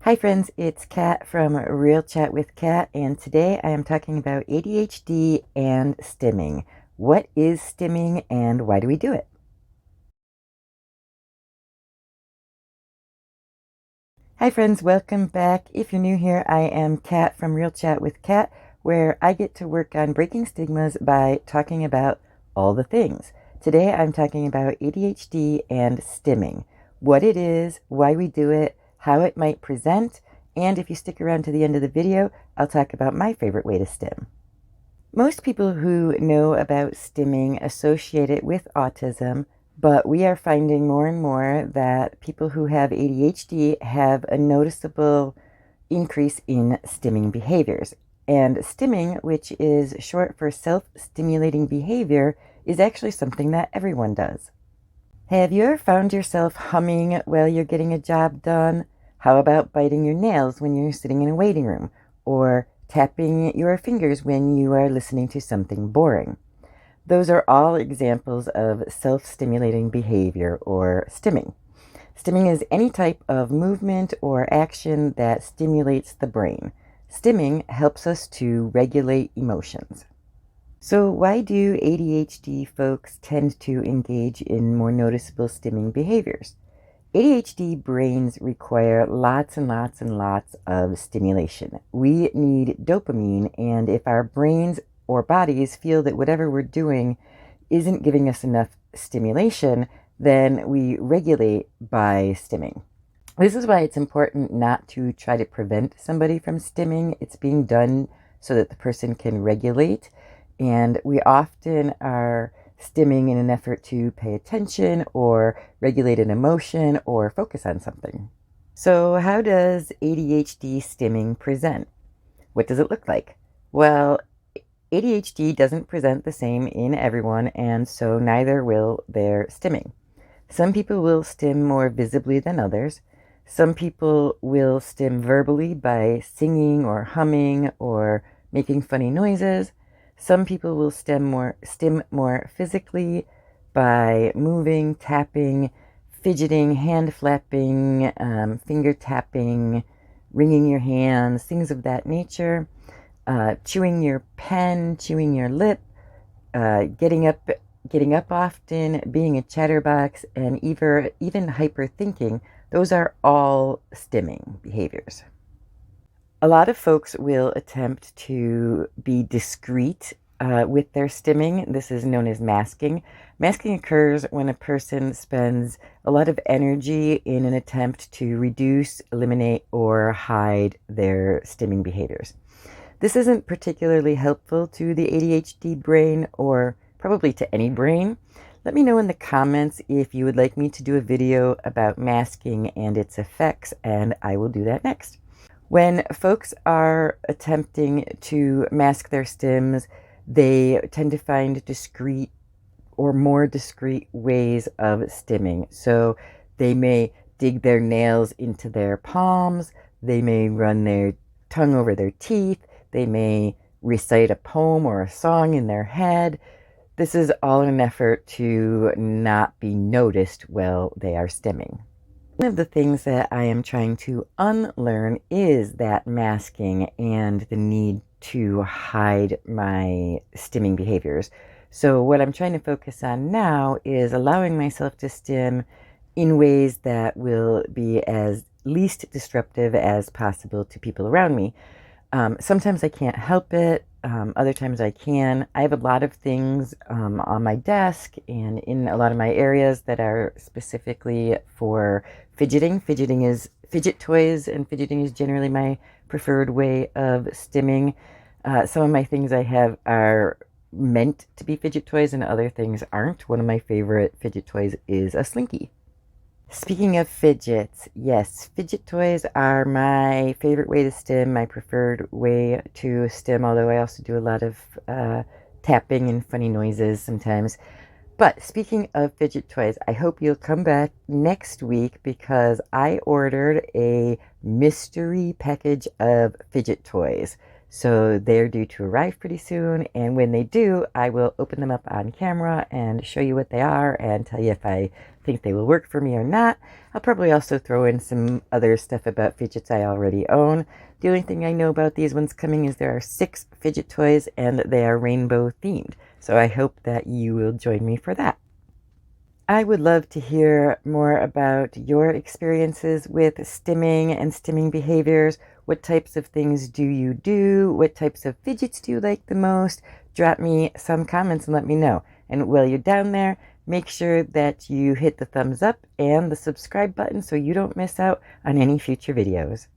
Hi friends, it's Kat from Real Chat with Kat, and today I am talking about ADHD and stimming. What is stimming and why do we do it? Hi friends, welcome back. If you're new here, I am Kat from Real Chat with Kat, where I get to work on breaking stigmas by talking about all the things. Today I'm talking about ADHD and stimming. What it is, why we do it, how it might present, and if you stick around to the end of the video, I'll talk about my favorite way to stim. Most people who know about stimming associate it with autism, but we are finding more and more that people who have ADHD have a noticeable increase in stimming behaviors. And stimming, which is short for self-stimulating behavior, is actually something that everyone does. Have you ever found yourself humming while you're getting a job done? How about biting your nails when you're sitting in a waiting room? Or tapping your fingers when you are listening to something boring? Those are all examples of self-stimulating behavior or stimming. Stimming is any type of movement or action that stimulates the brain. Stimming helps us to regulate emotions. So why do ADHD folks tend to engage in more noticeable stimming behaviors? ADHD brains require lots and lots and lots of stimulation. We need dopamine, and if our brains or bodies feel that whatever we're doing isn't giving us enough stimulation, then we regulate by stimming. This is why it's important not to try to prevent somebody from stimming. It's being done so that the person can regulate, and we often are stimming in an effort to pay attention or regulate an emotion or focus on something. So how does ADHD stimming present? What does it look like? Well, ADHD doesn't present the same in everyone, and so neither will their stimming. Some people will stim more visibly than others. Some people will stim verbally by singing or humming or making funny noises. Some people will stim more physically by moving, tapping, fidgeting, hand flapping, finger tapping, wringing your hands, things of that nature. Chewing your pen, chewing your lip, getting up often, being a chatterbox, and even hyperthinking. Those are all stimming behaviors. A lot of folks will attempt to be discreet with their stimming. This is known as masking. Masking occurs when a person spends a lot of energy in an attempt to reduce, eliminate, or hide their stimming behaviors. This isn't particularly helpful to the ADHD brain, or probably to any brain. Let me know in the comments if you would like me to do a video about masking and its effects, and I will do that next. When folks are attempting to mask their stims, they tend to find discreet or more discreet ways of stimming. So they may dig their nails into their palms, they may run their tongue over their teeth, they may recite a poem or a song in their head. This is all in an effort to not be noticed while they are stimming. One of the things that I am trying to unlearn is that masking and the need to hide my stimming behaviors. So what I'm trying to focus on now is allowing myself to stim in ways that will be as least disruptive as possible to people around me. Sometimes I can't help it. Other times I can. I have a lot of things on my desk and in a lot of my areas that are specifically for fidgeting. Fidget toys, and fidgeting is generally my preferred way of stimming. Some of my things I have are meant to be fidget toys and other things aren't. One of my favorite fidget toys is a Slinky. Speaking of fidgets, yes, fidget toys are my favorite way to stim, my preferred way to stim, although I also do a lot of tapping and funny noises sometimes. But speaking of fidget toys, I hope you'll come back next week because I ordered a mystery package of fidget toys. So they're due to arrive pretty soon, and when they do, I will open them up on camera and show you what they are and tell you if I think they will work for me or not. I'll probably also throw in some other stuff about fidgets I already own. The only thing I know about these ones coming is there are 6 fidget toys and they are rainbow themed. So I hope that you will join me for that. I would love to hear more about your experiences with stimming and stimming behaviors. What types of things do you do? What types of fidgets do you like the most? Drop me some comments and let me know. And while you're down there, make sure that you hit the thumbs up and the subscribe button so you don't miss out on any future videos.